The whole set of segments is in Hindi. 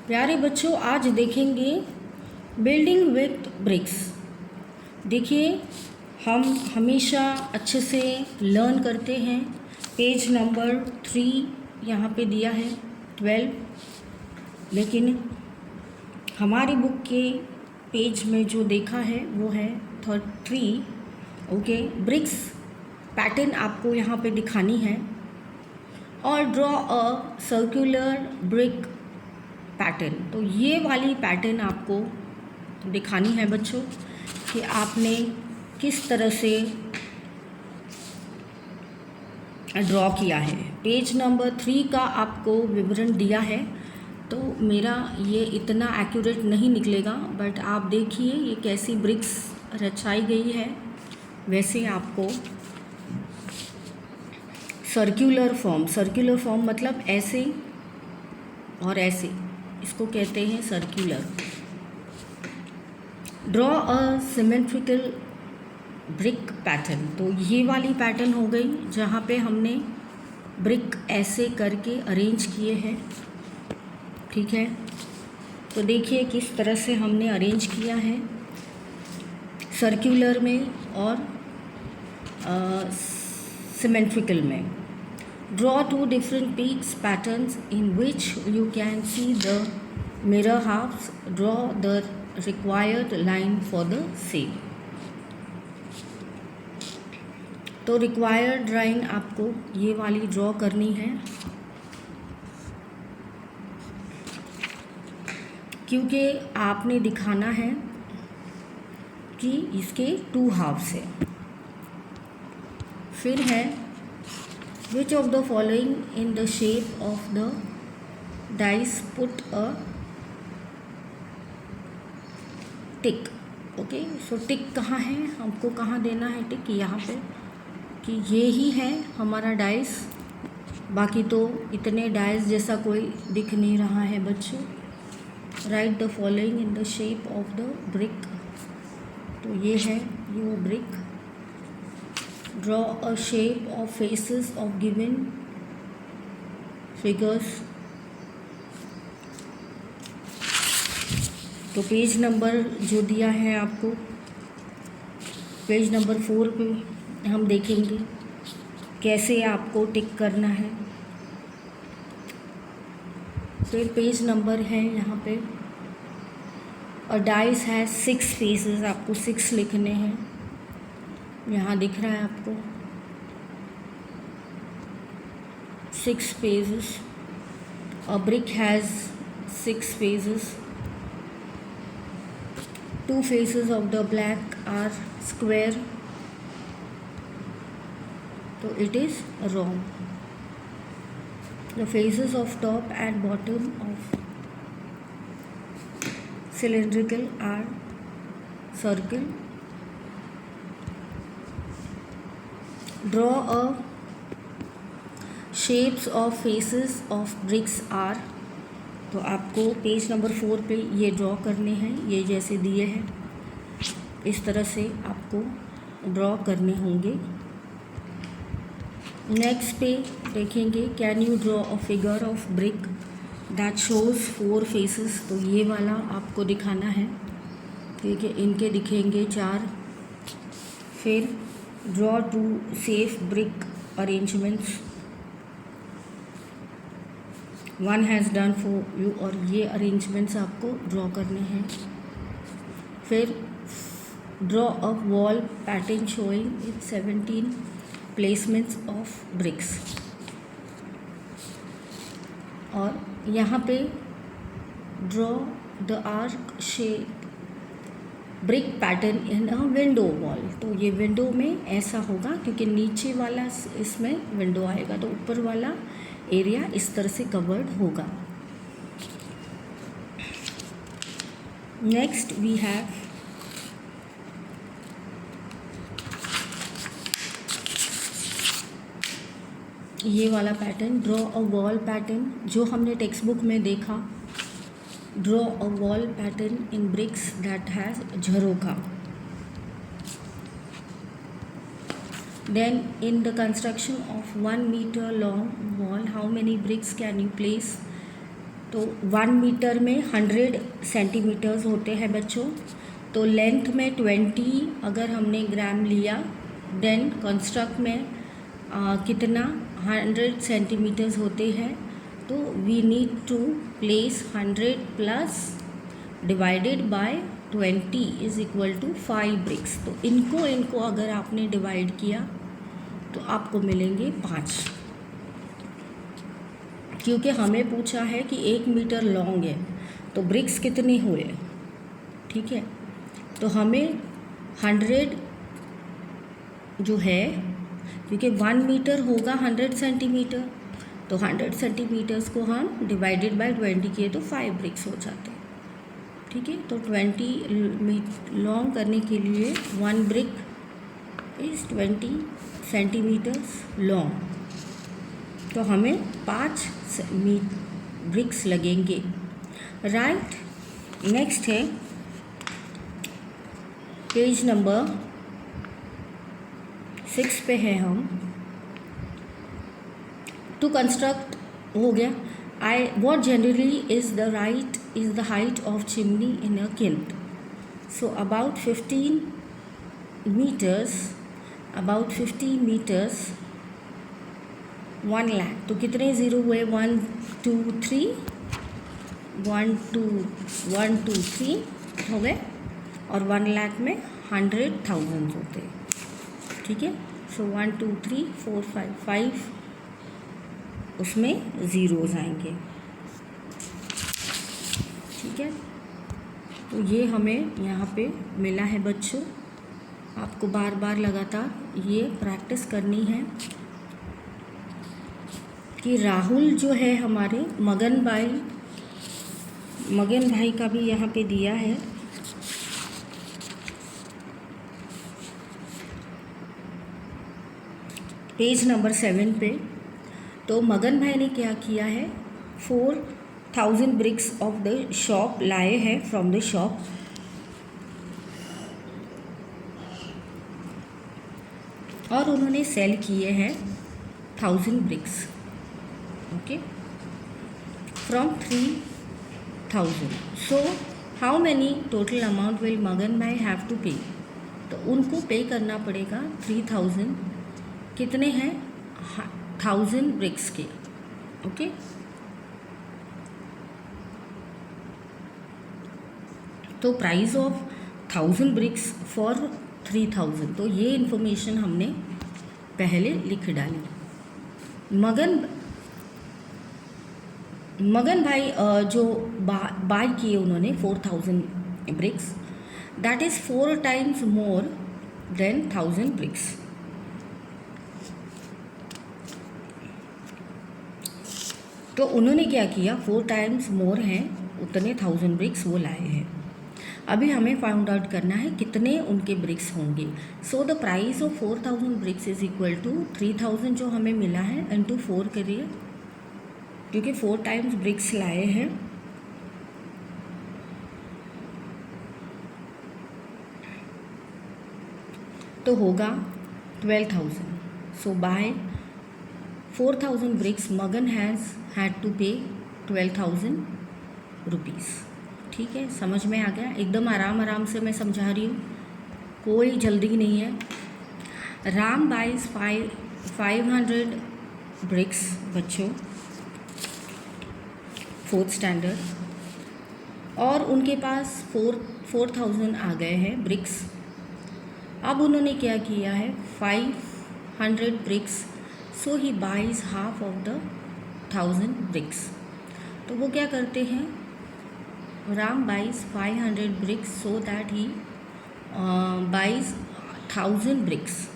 प्यारे बच्चों, आज देखेंगे बिल्डिंग विथ ब्रिक्स। देखिए, हम हमेशा अच्छे से लर्न करते हैं। पेज नंबर 3 यहाँ पे दिया है 12, लेकिन हमारी बुक के पेज में जो देखा है वो है 3। ओके, ब्रिक्स पैटर्न आपको यहाँ पे दिखानी है और draw a circular brick pattern. तो ये वाली पैटर्न आपको दिखानी है बच्चों कि आपने किस तरह से ड्रॉ किया है। पेज नंबर 3 का आपको विवरण दिया है, तो मेरा ये इतना एक्यूरेट नहीं निकलेगा, बट आप देखिए ये कैसी ब्रिक्स रचाई गई है। वैसे आपको सर्कुलर फॉर्म मतलब ऐसे और ऐसे, इसको कहते हैं circular. Draw a symmetrical brick pattern. तो ये वाली पैटर्न हो गई जहाँ पे हमने ब्रिक ऐसे करके अरेंज किए हैं। ठीक है, तो देखिए किस तरह से हमने अरेंज किया है सर्कुलर में और सिमेट्रिकल में। Draw 2 different peaks patterns in which you can see the mirror halves. Draw the required line for the same. तो रिक्वायर्ड लाइन आपको ये वाली ड्रॉ करनी है, क्योंकि आपने दिखाना है कि इसके 2 हाफ्स है। फिर है Which of the following in the shape of the dice put a tick? Okay, so tick कहाँ है, हमको कहाँ देना है टिक? यहाँ पे कि ये ही है हमारा डाइस, बाकी तो इतने डाइस जैसा कोई दिख नहीं रहा है बच्चों। Right the following in the shape of the brick. तो ये है वो brick. Draw a shape of faces of given figures. तो पेज नंबर जो दिया है आपको, पेज नंबर 4 पे हम देखेंगे कैसे आपको टिक करना है। फिर पेज नंबर है यहाँ पे, और डाइस है 6 फेसेस, आपको 6 लिखने हैं। यहाँ दिख रहा है आपको 6 phases. A brick has 6 phases. 2 faces of the black are square. So it is wrong. The faces of top and bottom of cylindrical are circle. Draw a shapes of faces of bricks are. तो आपको पेज नंबर 4 पे ये ड्रॉ करने हैं, ये जैसे दिए हैं इस तरह से आपको ड्रॉ करने होंगे। नेक्स्ट पे देखेंगे can you draw a figure of brick that shows 4 faces. तो ये वाला आपको दिखाना है, ठीक है, इनके दिखेंगे 4। फिर draw 2 safe brick arrangements. One has done for you, और ये अरेंजमेंट्स आपको ड्रॉ करने हैं। फिर draw a wall pattern showing with 17 placements of BRICS. और यहाँ पे draw the arc shape brick pattern in a window wall. तो ये विंडो में ऐसा होगा क्योंकि नीचे वाला इसमें विंडो आएगा, तो ऊपर वाला एरिया इस तरह से कवर्ड होगा। नेक्स्ट वी हैव ये वाला pattern, draw a wall pattern, जो हमने टेक्स्ट बुक में देखा। Draw a wall pattern in bricks that has jharoka. Then in the construction of 1 meter long wall, how many bricks can you place तो 1 मीटर में 100 सेंटीमीटर्स होते हैं बच्चों। तो लेंथ में 20 अगर हमने ग्राम लिया, देन कंस्ट्रक्ट में कितना 100 सेंटीमीटर्स होते हैं। तो we need to place 100 plus divided by 20 is equal to 5 bricks. तो इनको अगर आपने डिवाइड किया तो आपको मिलेंगे 5, क्योंकि हमें पूछा है कि 1 मीटर लॉन्ग है तो ब्रिक्स कितने हुए, ठीक है। तो हमें 100 जो है, क्योंकि 1 मीटर होगा 100 सेंटीमीटर, तो 100 सेंटीमीटर्स को हम डिवाइडेड बाय 20 किए तो 5 ब्रिक्स हो जाते हैं, ठीक है। तो 20 लॉन्ग करने के लिए 1 ब्रिक इज़ 20 सेंटीमीटर्स लॉन्ग, तो हमें 5 ब्रिक्स लगेंगे, राइट। नेक्स्ट है पेज नंबर 6 पे है हम। टू कंस्ट्रक्ट हो गया। what generally is the height of chimney in a kiln? So about 15 meters, 1 lakh. तो कितने ज़ीरो हुए, 1 2 3 1 2 1 2 3 हो गए, और 1 लाख में 100,000 होते हैं, ठीक है। सो 1 2 3 4 5 उसमें ज़ीरोज़ आएंगे, ठीक है। तो ये हमें यहाँ पे मिला है बच्चों। आपको बार बार लगातार ये प्रैक्टिस करनी है कि राहुल जो है हमारे मगन भाई का भी यहाँ पे दिया है। पेज नंबर 7 पे। तो मगन भाई ने क्या किया है, 4,000 ब्रिक्स ऑफ द शॉप लाए हैं फ्रॉम द शॉप, और उन्होंने सेल किए हैं 1000 bricks, okay, from 3,000। So how many total amount will Magan भाई हैव टू पे? तो उनको पे करना पड़ेगा 3,000, कितने हैं 1000 ब्रिक्स के, ओके। तो प्राइस ऑफ 1000 ब्रिक्स फॉर 3,000, तो ये इन्फॉर्मेशन हमने पहले लिख डाली। मगन भाई जो बाय किए उन्होंने 4,000 bricks, that is 4 times more than 1000 bricks. तो उन्होंने क्या किया, 4 टाइम्स मोर हैं, उतने 1000 ब्रिक्स वो लाए हैं। अभी हमें फाइंड आउट करना है कितने उनके ब्रिक्स होंगे। So the price of 4,000 bricks is equal to 3,000 जो हमें मिला है इंटू 4 करिए, क्योंकि 4 टाइम्स ब्रिक्स लाए हैं। तो होगा 12,000। सो बाय 4,000 ब्रिक्स मगन हैज़ हैड टू पे 12,000 रुपीज़, ठीक है। समझ में आ गया? एकदम आराम से मैं समझा रही हूँ, कोई जल्दी नहीं है। राम बाइज 500 ब्रिक्स बच्चों, 4th स्टैंडर्ड, और उनके पास 4,000 आ गए हैं ब्रिक्स। अब उन्होंने क्या किया है, 500 bricks, so he buys half of the 1000 bricks. तो वो क्या करते हैं, Ram buys 500 bricks so that he buys 1000 bricks.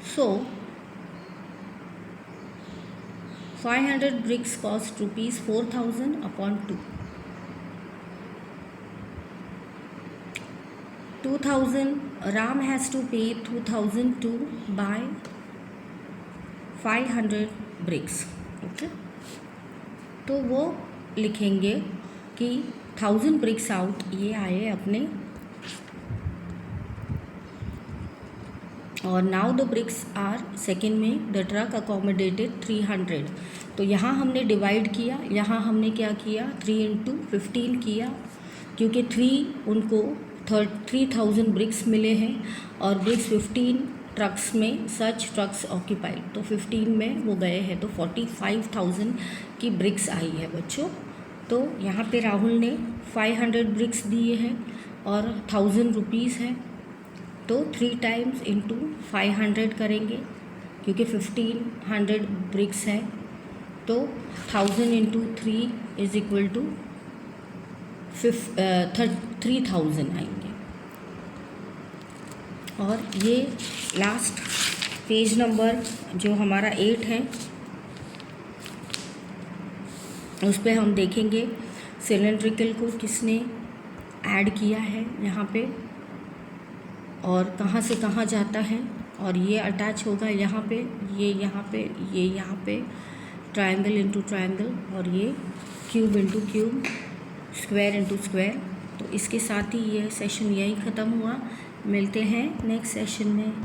So 500 bricks cost rupees 4,000 upon 2. 2,000 Ram has to pay 2,000 to buy 500 bricks. Okay. तो वो लिखेंगे कि 1000 ब्रिक्स आउट ये आए अपने और now the bricks are, second में द ट्रक अकोमोडेटेड 300। तो यहाँ हमने डिवाइड किया, यहाँ हमने क्या किया 3 इंटू 15 किया, क्योंकि 3 उनको 3000 ब्रिक्स मिले हैं और ब्रिक्स 15 ट्रक्स में सच ट्रक्स ऑक्यूपाइड, तो 15 में वो गए हैं, तो 45,000 की ब्रिक्स आई है बच्चों। तो यहाँ पे राहुल ने 500 ब्रिक्स दिए हैं और 1000 रुपीज़ है, तो 3 टाइम्स इंटू 500 करेंगे क्योंकि 1500 ब्रिक्स है, तो 1000 इंटू 3 इज इक्वल टू 3000 आएंगे। और ये लास्ट पेज नंबर जो हमारा 8 है उस पर हम देखेंगे सिलेंड्रिकल को किसने ऐड किया है यहाँ पे और कहाँ से कहाँ जाता है, और ये अटैच होगा यहाँ पे, ये यहाँ पे, ये यहाँ पे, ट्रायंगल इंटू ट्रायंगल, और ये cube into cube, square into square. तो इसके साथ ही ये सेशन यही ख़त्म हुआ। मिलते हैं नेक्स्ट सेशन में।